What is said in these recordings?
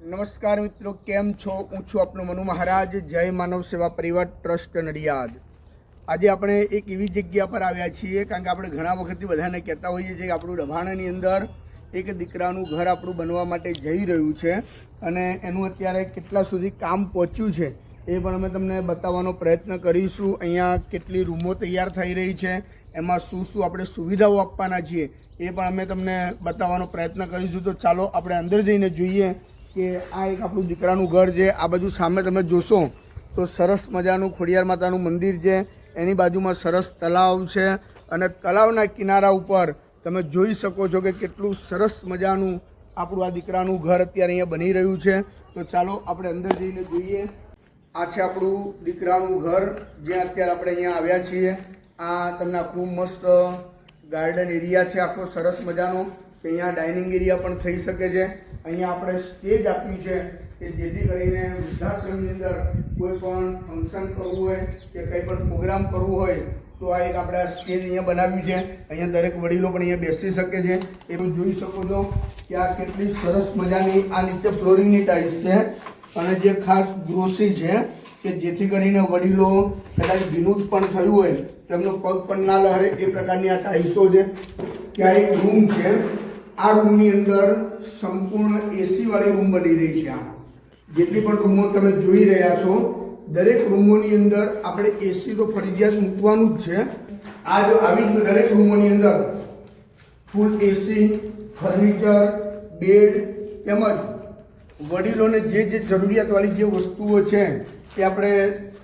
નમસ્કાર મિત્રો, કેમ છો? હું છું આપનો મનુ મહારાજ, જય માનવ સેવા પરિવાર ટ્રસ્ટ નડિયાદ। આજે આપણે એક એવી જગ્યા પર આવ્યા છીએ, કારણ કે આપણે ઘણા વખતથી બધાને કહેતા હોઈએ છીએ કે આપણું ડભાણાની અંદર એક દીકરાનું ઘર આપણું બનવા માટે જઈ રહ્યું છે અને એનું અત્યારે કેટલા સુધી કામ પહોંચ્યું છે એ પણ અમે તમને બતાવવાનો પ્રયત્ન કરીશું। અહીંયા કેટલી રૂમો તૈયાર થઈ રહી છે, એમાં શું શું આપણે સુવિધાઓ આપવાના છીએ એ પણ અમે તમને બતાવવાનો પ્રયત્ન કરીશું। તો ચાલો આપણે અંદર જઈને જોઈએ કે આ એક આપણું દીકરાનું ઘર છે। આ બાજુ સામે તમે જોશો તો સરસ મજાનું ખોડિયાર માતાનું મંદિર છે, એની બાજુમાં સરસ તલાવ છે અને તલાવના કિનારા ઉપર તમે જોઈ શકો છો કે કેટલું સરસ મજાનું આપણું આ દીકરાનું ઘર અત્યારે અહીંયા બની રહ્યું છે। તો ચાલો આપણે અંદર જઈને જોઈએ। આ છે આપણું દીકરાનું ઘર, જ્યાં અત્યારે આપણે અહીંયા આવ્યા છીએ। આ તમને આખું મસ્ત ગાર્ડન એરિયા છે, આખો સરસ મજાનો, કે અહીંયા ડાઇનિંગ એરિયા પણ થઈ શકે છે। અહીંયા આપણે સ્ટેજ આપ્યું છે કે જેથી કરીને વૃદ્ધાશ્રમની અંદર કોઈ પણ ફંક્શન કરવું હોય કે કંઈ પણ પ્રોગ્રામ કરવું હોય તો આ એક આપણે સ્ટેજ અહીંયા બનાવ્યું છે। અહીંયા દરેક વડીલો પણ અહીંયા બેસી શકે છે। એ પણ જોઈ શકો છો કે આ કેટલી સરસ મજાની આ નીચે ફ્લોરિંગની ટાઇલ્સ છે અને જે ખાસ ગ્રોસરી છે કે જેથી કરીને વડીલો કદાચ ભીનું પણ થયું હોય તો એમનો પગ પણ ના લહરે એ પ્રકારની આ ટાઇલ્સો છે। ત્યાં એક રૂમ છે, આ રૂમની અંદર સંપૂર્ણ એસી વાળી રૂમ બની રહી છે। આ જેટલી પણ રૂમો તમે જોઈ રહ્યા છો દરેક રૂમોની અંદર આપણે એસી તો ફરજિયાત મૂકવાનું જ છે। આ જો આવી દરેક રૂમોની અંદર ફૂલ એસી, ફર્નિચર, બેડ તેમજ વડીલોને જે જરૂરિયાતવાળી જે વસ્તુઓ છે એ આપણે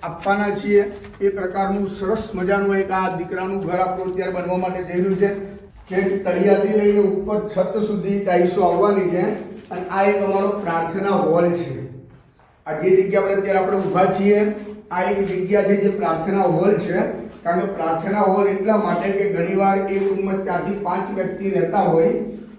આપવાના છીએ। એ પ્રકારનું સરસ મજાનું એક આ દીકરાનું ઘર આપણું અત્યારે બનવા માટે જઈ રહ્યું છે કે તળિયાથી લઈને ઉપર છત સુધી ટાઇલ્સો આવવાની છે। અને આ એક અમારો પ્રાર્થના હોલ છે। આ જે જગ્યા પર અત્યારે આપણે ઊભા છીએ આ એક જગ્યા છે જે પ્રાર્થના હોલ છે। કારણ કે પ્રાર્થના હોલ એટલા માટે કે ઘણીવાર એક રૂમમાં 4 થી 5 વ્યક્તિ રહેતા હોય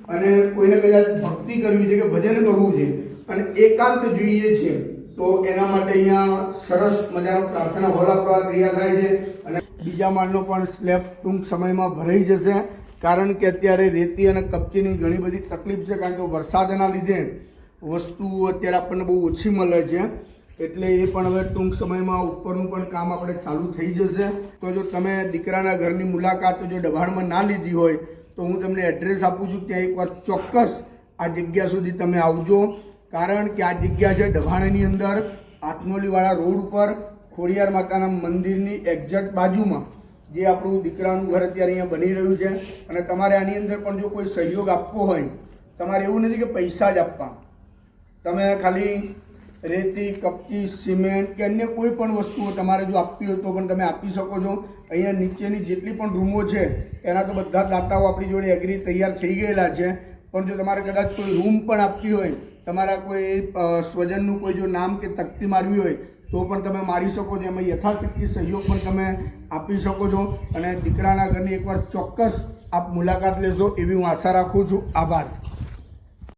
અને કોઈને કદાચ ભક્તિ કરવી છે કે ભજન કરવું છે અને એકાંત જોઈએ છે, તો એના માટે અહીંયા સરસ મજાનો પ્રાર્થના હોલ આપવા તૈયાર થાય છે। અને બીજા માળનો પણ સ્લેબ ટૂંક સમયમાં ભરાઈ જશે, કારણ કે અત્યારે રેતી અને કપચીની ઘણી બધી તકલીફ છે, કારણ કે વરસાદના લીધે વસ્તુઓ અત્યારે આપણને બહુ ઓછી મળે છે, એટલે એ પણ હવે ટૂંક સમયમાં ઉપરનું પણ કામ આપણે ચાલુ થઈ જશે। તો જો તમે દીકરાના ઘરની મુલાકાત જો ડભાણમાં ના લીધી હોય તો હું તમને એડ્રેસ આપું છું, ત્યાં એકવાર ચોક્કસ આ જગ્યા સુધી તમે આવજો। કારણ કે આ જગ્યા છે ડભાણાની અંદર આથનોલીવાળા રોડ ઉપર ખોડિયાર માતાના મંદિરની એક્ઝેક્ટ બાજુમાં જે આપણું દીકરાનું ઘર અત્યારે અહીંયા બની રહ્યું છે। અને તમારે આની અંદર પણ જો કોઈ સહયોગ આપવો હોય, તમારે એવું નથી કે પૈસા જ આપવા, તમે ખાલી રેતી, કપચી, સિમેન્ટ કે અન્ય કોઈ પણ વસ્તુઓ તમારે જો આપવી હોય તો પણ તમે આપી શકો છો। અહીંયા નીચેની જેટલી પણ રૂમો છે એના તો બધા દાતાઓ આપણી જોડે એગ્રી તૈયાર થઈ ગયેલા છે, પણ જો તમારે કદાચ કોઈ રૂમ પણ આપવી હોય, તમારા કોઈ સ્વજનનું કોઈ જો નામ કે તકતી મારવી હોય તો પણ તમે મારી શકો છો। એમાં યથાશક્તિ સહયોગ પણ તમે આપી શકો છો અને દીકરાના ઘરની એકવાર ચોક્કસ આપ મુલાકાત લેશો એવી હું આશા રાખું છું। આભાર।